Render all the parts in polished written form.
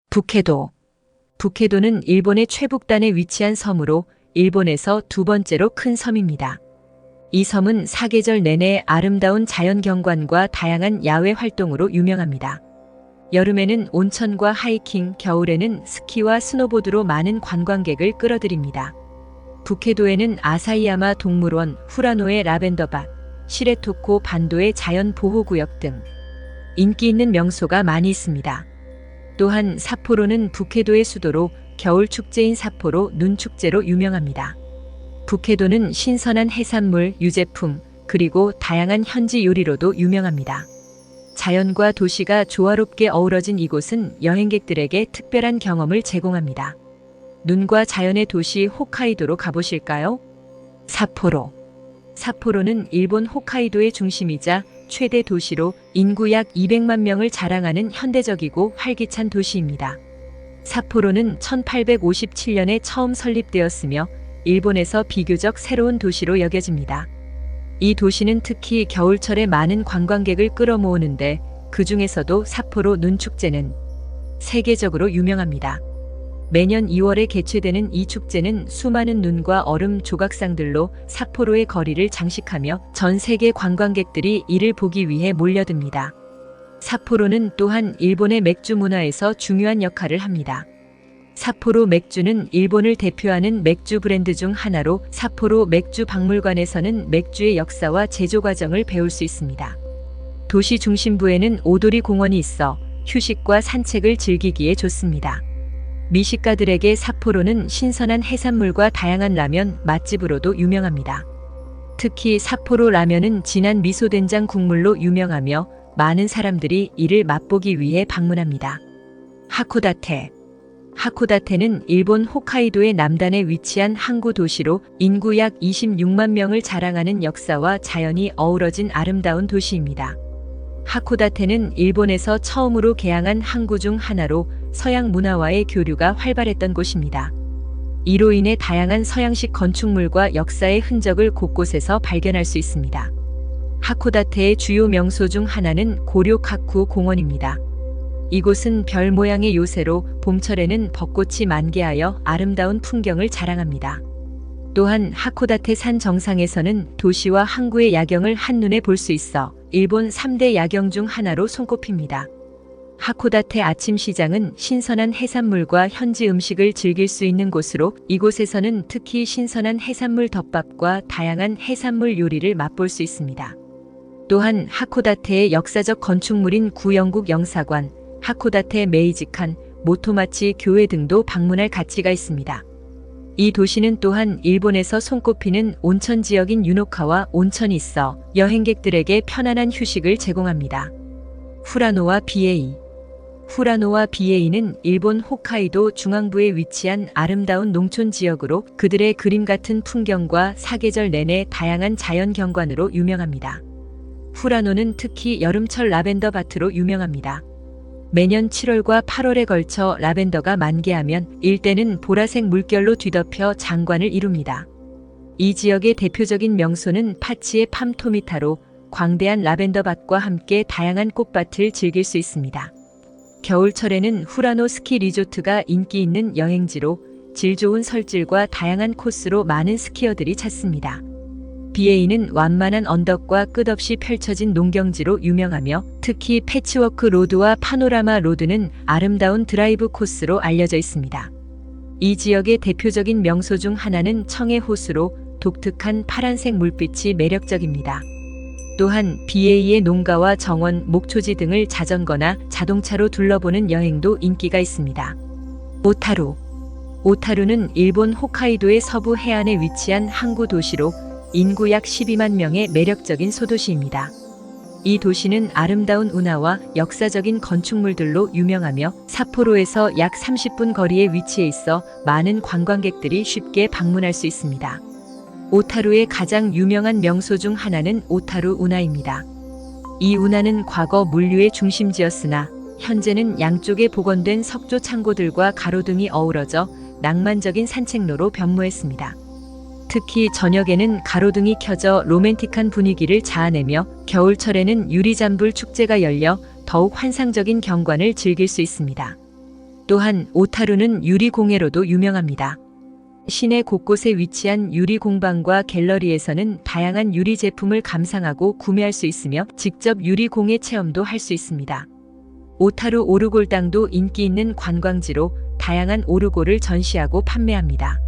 북해도. 북해도는 일본의 최북단에 위치한 섬으로 일본에서 두 번째로 큰 섬입니다. 이 섬은 사계절 내내 아름다운 자연 경관과 다양한 야외 활동으로 유명합니다. 여름에는 온천과 하이킹, 겨울에는 스키와 스노보드로 많은 관광객을 끌어들입니다. 북해도에는 아사히야마 동물원, 후라노의 라벤더밭, 시레토코 반도의 자연보호구역 등 인기 있는 명소가 많이 있습니다. 또한 삿포로는 북해도의 수도로 겨울 축제인 삿포로 눈축제로 유명합니다. 북해도는 신선한 해산물, 유제품, 그리고 다양한 현지 요리로도 유명합니다. 자연과 도시가 조화롭게 어우러진 이곳은 여행객들에게 특별한 경험을 제공합니다. 눈과 자연의 도시 홋카이도로 가보실까요? 삿포로. 삿포로는 일본 홋카이도의 중심이자 최대 도시로 인구 약 200만 명을 자랑하는 현대적이고 활기찬 도시입니다. 삿포로는 1857년에 처음 설립되었으며 일본에서 비교적 새로운 도시로 여겨집니다. 이 도시는 특히 겨울철에 많은 관광객을 끌어모으는데 그 중에서도 삿포로 눈축제는 세계적으로 유명합니다. 매년 2월에 개최되는 이 축제는 수많은 눈과 얼음 조각상들로 삿포로의 거리를 장식하며 전 세계 관광객들이 이를 보기 위해 몰려듭니다. 삿포로는 또한 일본의 맥주 문화에서 중요한 역할을 합니다. 삿포로 맥주는 일본을 대표하는 맥주 브랜드 중 하나로 삿포로 맥주 박물관에서는 맥주의 역사와 제조 과정을 배울 수 있습니다. 도시 중심부에는 오도리 공원이 있어 휴식과 산책을 즐기기에 좋습니다. 미식가들에게 삿포로는 신선한 해산물과 다양한 라면 맛집으로도 유명합니다. 특히 삿포로 라면은 진한 미소된장 국물로 유명하며 많은 사람들이 이를 맛보기 위해 방문합니다. 하코다테. 하코다테는 일본 홋카이도의 남단에 위치한 항구 도시로 인구 약 26만 명을 자랑하는 역사와 자연이 어우러진 아름다운 도시입니다. 하코다테는 일본에서 처음으로 개항한 항구 중 하나로 서양 문화와의 교류가 활발했던 곳입니다. 이로 인해 다양한 서양식 건축물과 역사의 흔적을 곳곳에서 발견할 수 있습니다. 하코다테의 주요 명소 중 하나는 고료카쿠 공원입니다. 이곳은 별 모양의 요새로 봄철에는 벚꽃이 만개하여 아름다운 풍경을 자랑합니다. 또한 하코다테 산 정상에서는 도시와 항구의 야경을 한눈에 볼 수 있어 일본 3대 야경 중 하나로 손꼽힙니다. 하코다테 아침 시장은 신선한 해산물과 현지 음식을 즐길 수 있는 곳으로 이곳에서는 특히 신선한 해산물 덮밥과 다양한 해산물 요리를 맛볼 수 있습니다. 또한 하코다테의 역사적 건축물인 구영국 영사관, 하코다테 메이지칸, 모토마치 교회 등도 방문할 가치가 있습니다. 이 도시는 또한 일본에서 손꼽히는 온천 지역인 유노카와 온천이 있어 여행객들에게 편안한 휴식을 제공합니다. 후라노와 비에이. 후라노와 비에이는 일본 홋카이도 중앙부에 위치한 아름다운 농촌 지역으로 그들의 그림 같은 풍경과 사계절 내내 다양한 자연 경관으로 유명합니다. 후라노는 특히 여름철 라벤더 밭으로 유명합니다. 매년 7월과 8월에 걸쳐 라벤더가 만개하면 일대는 보라색 물결로 뒤덮여 장관을 이룹니다. 이 지역의 대표적인 명소는 파치의 팜토미타로 광대한 라벤더 밭과 함께 다양한 꽃밭을 즐길 수 있습니다. 겨울철에는 후라노 스키 리조트가 인기 있는 여행지로 질 좋은 설질과 다양한 코스로 많은 스키어들이 찾습니다. 비에이는 완만한 언덕과 끝없이 펼쳐진 농경지로 유명하며 특히 패치워크 로드와 파노라마 로드는 아름다운 드라이브 코스로 알려져 있습니다. 이 지역의 대표적인 명소 중 하나는 청해 호수로 독특한 파란색 물빛이 매력적입니다. 또한 비에이의 농가와 정원, 목초지 등을 자전거나 자동차로 둘러보는 여행도 인기가 있습니다. 오타루. 오타루는 일본 홋카이도의 서부 해안에 위치한 항구 도시로 인구 약 12만 명의 매력적인 소도시입니다. 이 도시는 아름다운 운하와 역사적인 건축물들로 유명하며 삿포로에서 약 30분 거리에 위치해 있어 많은 관광객들이 쉽게 방문할 수 있습니다. 오타루의 가장 유명한 명소 중 하나는 오타루 운하입니다. 이 운하는 과거 물류의 중심지였으나 현재는 양쪽에 복원된 석조 창고들과 가로등이 어우러져 낭만적인 산책로로 변모했습니다. 특히 저녁에는 가로등이 켜져 로맨틱한 분위기를 자아내며 겨울철에는 유리잔불 축제가 열려 더욱 환상적인 경관을 즐길 수 있습니다. 또한 오타루는 유리공예로도 유명합니다. 시내 곳곳에 위치한 유리공방과 갤러리에서는 다양한 유리 제품을 감상하고 구매할 수 있으며 직접 유리공예 체험도 할 수 있습니다. 오타루 오르골당도 인기 있는 관광지로 다양한 오르골을 전시하고 판매합니다.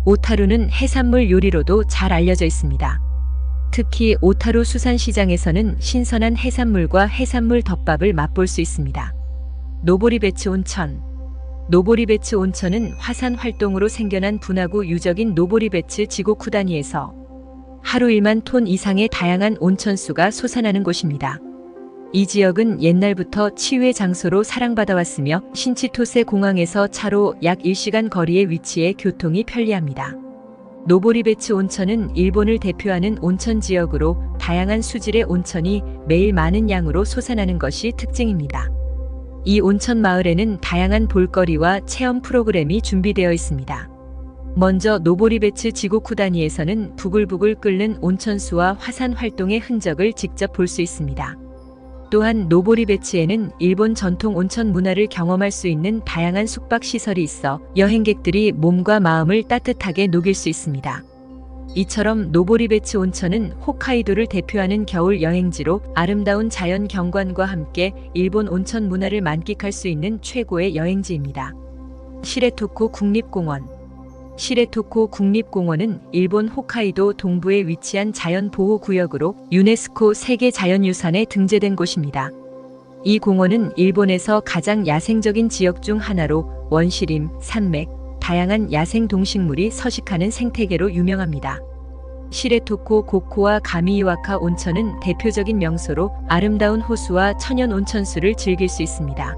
오타루는 해산물 요리로도 잘 알려져 있습니다. 특히 오타루 수산시장에서는 신선한 해산물과 해산물 덮밥을 맛볼 수 있습니다. 노보리베츠 온천. 노보리베츠 온천은 화산 활동으로 생겨난 분화구 유적인 노보리베츠 지고쿠다니에서 하루 1만 톤 이상의 다양한 온천수가 솟아나는 곳입니다. 이 지역은 옛날부터 치유의 장소로 사랑받아왔으며 신치토세 공항에서 차로 약 1시간 거리에 위치해 교통이 편리합니다. 노보리베츠 온천은 일본을 대표하는 온천 지역으로 다양한 수질의 온천이 매일 많은 양으로 솟아나는 것이 특징입니다. 이 온천 마을에는 다양한 볼거리와 체험 프로그램이 준비되어 있습니다. 먼저 노보리베츠 지고쿠다니에서는 부글부글 끓는 온천수와 화산 활동의 흔적을 직접 볼 수 있습니다. 또한 노보리베츠에는 일본 전통 온천 문화를 경험할 수 있는 다양한 숙박시설이 있어 여행객들이 몸과 마음을 따뜻하게 녹일 수 있습니다. 이처럼 노보리베츠 온천은 홋카이도를 대표하는 겨울 여행지로 아름다운 자연 경관과 함께 일본 온천 문화를 만끽할 수 있는 최고의 여행지입니다. 시레토코 국립공원. 시레토코 국립공원은 일본 홋카이도 동부에 위치한 자연보호구역으로 유네스코 세계자연유산에 등재된 곳입니다. 이 공원은 일본에서 가장 야생적인 지역 중 하나로 원시림, 산맥, 다양한 야생 동식물이 서식하는 생태계로 유명합니다. 시레토코 고코와 가미이와카 온천은 대표적인 명소로 아름다운 호수와 천연 온천수를 즐길 수 있습니다.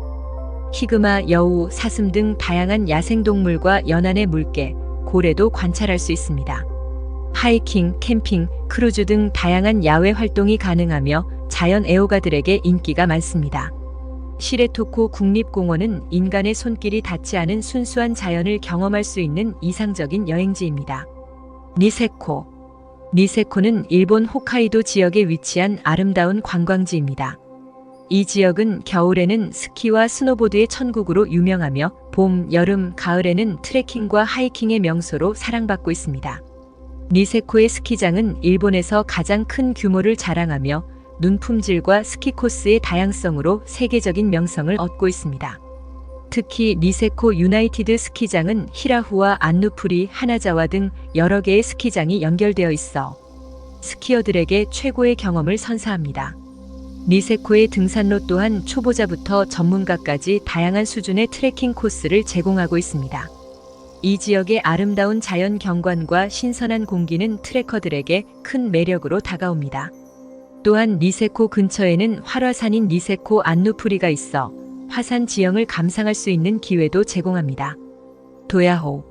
히그마, 여우, 사슴 등 다양한 야생동물과 연안의 물개, 고래도 관찰할 수 있습니다. 하이킹, 캠핑, 크루즈 등 다양한 야외 활동이 가능하며 자연 애호가들에게 인기가 많습니다. 시레토코 국립공원은 인간의 손길이 닿지 않은 순수한 자연을 경험할 수 있는 이상적인 여행지입니다. 니세코. 니세코는 일본 홋카이도 지역에 위치한 아름다운 관광지입니다. 이 지역은 겨울에는 스키와 스노보드의 천국으로 유명하며 봄, 여름, 가을에는 트레킹과 하이킹의 명소로 사랑받고 있습니다. 니세코의 스키장은 일본에서 가장 큰 규모를 자랑하며 눈 품질과 스키 코스의 다양성으로 세계적인 명성을 얻고 있습니다. 특히 니세코 유나이티드 스키장은 히라후와 안누프리, 하나자와 등 여러 개의 스키장이 연결되어 있어 스키어들에게 최고의 경험을 선사합니다. 니세코의 등산로 또한 초보자부터 전문가까지 다양한 수준의 트레킹 코스를 제공하고 있습니다. 이 지역의 아름다운 자연 경관과 신선한 공기는 트레커들에게 큰 매력으로 다가옵니다. 또한 니세코 근처에는 활화산인 니세코 안누프리가 있어 화산 지형을 감상할 수 있는 기회도 제공합니다. 도야호.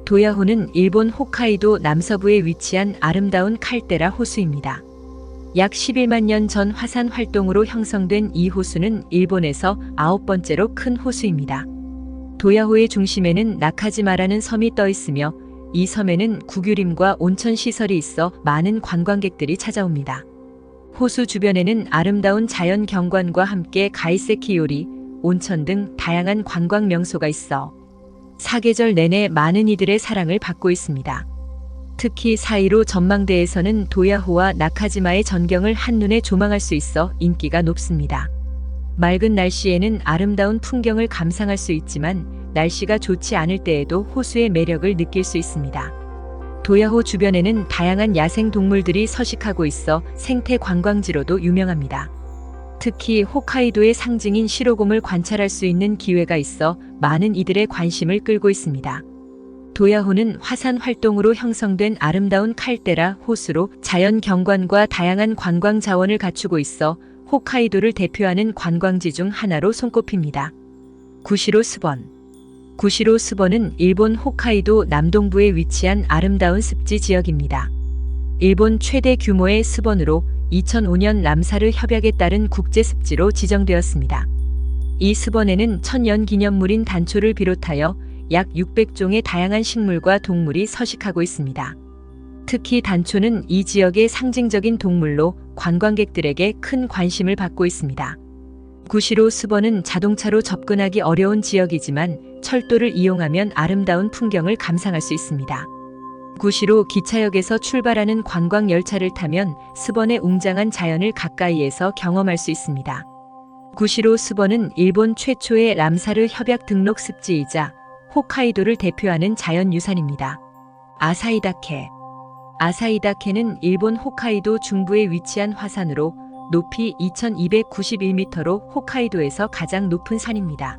도야호는 일본 홋카이도 남서부에 위치한 아름다운 칼데라 호수입니다. 약 11만 년 전 화산 활동으로 형성된 이 호수는 일본에서 9번째로 큰 호수입니다. 도야호의 중심에는 나카지마라는 섬이 떠 있으며 이 섬에는 국유림과 온천 시설이 있어 많은 관광객들이 찾아옵니다. 호수 주변에는 아름다운 자연 경관과 함께 가이세키요리, 온천 등 다양한 관광 명소가 있어 사계절 내내 많은 이들의 사랑을 받고 있습니다. 특히 사이로 전망대에서는 도야호와 나카지마의 전경을 한눈에 조망할 수 있어 인기가 높습니다. 맑은 날씨에는 아름다운 풍경을 감상할 수 있지만 날씨가 좋지 않을 때에도 호수의 매력을 느낄 수 있습니다. 도야호 주변에는 다양한 야생 동물들이 서식하고 있어 생태 관광지로도 유명합니다. 특히 홋카이도의 상징인 시로곰을 관찰할 수 있는 기회가 있어 많은 이들의 관심을 끌고 있습니다. 도야호는 화산 활동으로 형성된 아름다운 칼데라 호수로 자연 경관과 다양한 관광 자원을 갖추고 있어 홋카이도를 대표하는 관광지 중 하나로 손꼽힙니다. 구시로 스번. 구시로 스번은 일본 홋카이도 남동부에 위치한 아름다운 습지 지역입니다. 일본 최대 규모의 스번으로 2005년 람사르 협약에 따른 국제습지로 지정되었습니다. 이 스번에는 천연기념물인 단초를 비롯하여 약 600종의 다양한 식물과 동물이 서식하고 있습니다. 특히 단초는 이 지역의 상징적인 동물로 관광객들에게 큰 관심을 받고 있습니다. 구시로 스번은 자동차로 접근하기 어려운 지역이지만 철도를 이용하면 아름다운 풍경을 감상할 수 있습니다. 구시로 기차역에서 출발하는 관광 열차를 타면 스번의 웅장한 자연을 가까이에서 경험할 수 있습니다. 구시로 스번은 일본 최초의 람사르 협약 등록 습지이자 홋카이도를 대표하는 자연유산입니다. 아사히다케. 아사히다케는 일본 홋카이도 중부에 위치한 화산으로 높이 2291m로 홋카이도에서 가장 높은 산입니다.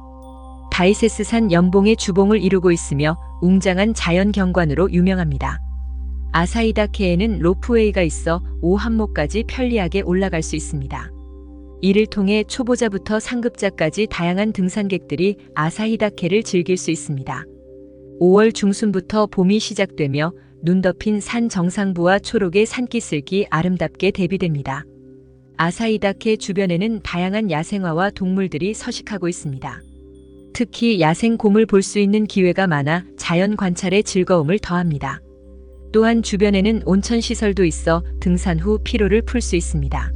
다이세스산 연봉의 주봉을 이루고 있으며 웅장한 자연 경관으로 유명합니다. 아사히다케에는 로프웨이가 있어 5함목까지 편리하게 올라갈 수 있습니다. 이를 통해 초보자부터 상급자까지 다양한 등산객들이 아사히다케를 즐길 수 있습니다. 5월 중순부터 봄이 시작되며 눈 덮인 산 정상부와 초록의 산기슭이 아름답게 대비됩니다. 아사히다케 주변에는 다양한 야생화와 동물들이 서식하고 있습니다. 특히 야생곰을 볼 수 있는 기회가 많아 자연 관찰의 즐거움을 더합니다. 또한 주변에는 온천 시설도 있어 등산 후 피로를 풀 수 있습니다.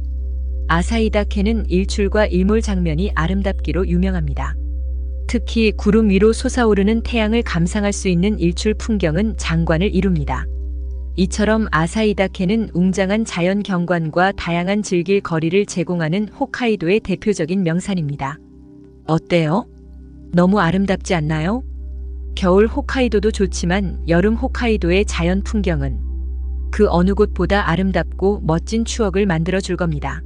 아사히다케는 일출과 일몰 장면이 아름답기로 유명합니다. 특히 구름 위로 솟아오르는 태양을 감상할 수 있는 일출 풍경은 장관을 이룹니다. 이처럼 아사히다케는 웅장한 자연 경관과 다양한 즐길 거리를 제공하는 홋카이도의 대표적인 명산입니다. 어때요? 너무 아름답지 않나요? 겨울 홋카이도도 좋지만 여름 홋카이도의 자연 풍경은 그 어느 곳보다 아름답고 멋진 추억을 만들어 줄 겁니다.